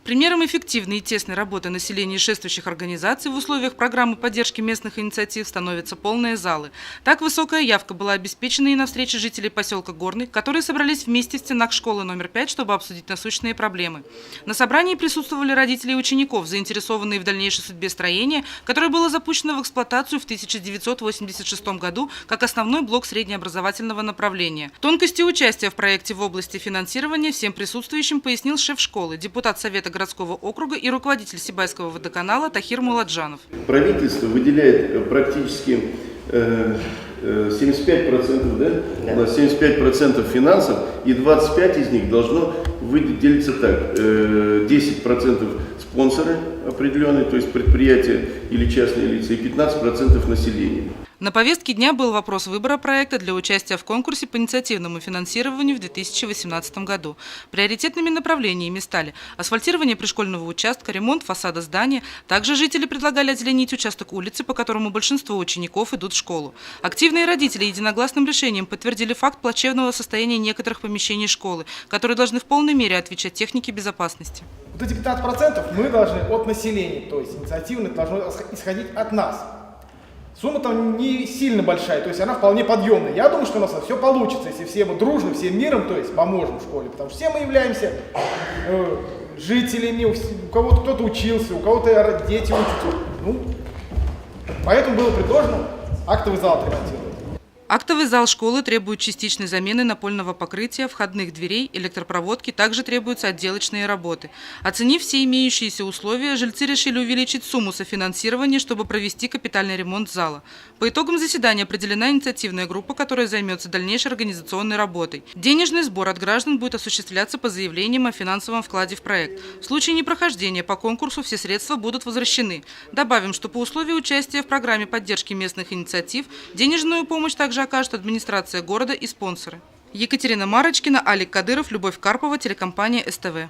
Примером эффективной и тесной работы населения и шествующих организаций в условиях программы поддержки местных инициатив становятся полные залы. Так высокая явка была обеспечена и на встрече жителей поселка Горный, которые собрались вместе в стенах школы номер 5, чтобы обсудить насущные проблемы. На собрании присутствовали родители и учеников, заинтересованные в дальнейшей судьбе строения, которое было запущено в эксплуатацию в 1986 году как основной блок среднеобразовательного направления. Тонкости участия в проекте в области финансирования всем присутствующим пояснил шеф школы, депутат Совета городского округа и руководитель Сибайского водоканала Тахир Муладжанов. Правительство выделяет практически 75%, да? Да. 75% финансов, и 25% из них должно делиться так. 10% спонсоры определенные, то есть предприятия или частные лица, и 15% населения. На повестке дня был вопрос выбора проекта для участия в конкурсе по инициативному финансированию в 2018 году. Приоритетными направлениями стали асфальтирование пришкольного участка, ремонт фасада здания. Также жители предлагали озеленить участок улицы, по которому большинство учеников идут в школу. Активные родители единогласным решением подтвердили факт плачевного состояния некоторых помещений школы, которые должны в полной мере отвечать технике безопасности. Вот эти 15% мы должны от населения, то есть инициативно должно исходить от нас. Сумма там не сильно большая, то есть она вполне подъемная. Я думаю, что у нас все получится, если все мы дружно, всем миром, то есть поможем в школе. Потому что все мы являемся жителями, у кого-то кто-то учился, у кого-то дети учатся. Поэтому было предложено актовый зал отремонтировать. Актовый зал школы требует частичной замены напольного покрытия, входных дверей, электропроводки, также требуются отделочные работы. Оценив все имеющиеся условия, жильцы решили увеличить сумму софинансирования, чтобы провести капитальный ремонт зала. По итогам заседания определена инициативная группа, которая займется дальнейшей организационной работой. Денежный сбор от граждан будет осуществляться по заявлениям о финансовом вкладе в проект. В случае непрохождения по конкурсу все средства будут возвращены. Добавим, что по условию участия в программе поддержки местных инициатив денежную помощь также окажет администрация города и спонсоры. Екатерина Марочкина, Алик Кадыров, Любовь Карпова, телекомпания СТВ.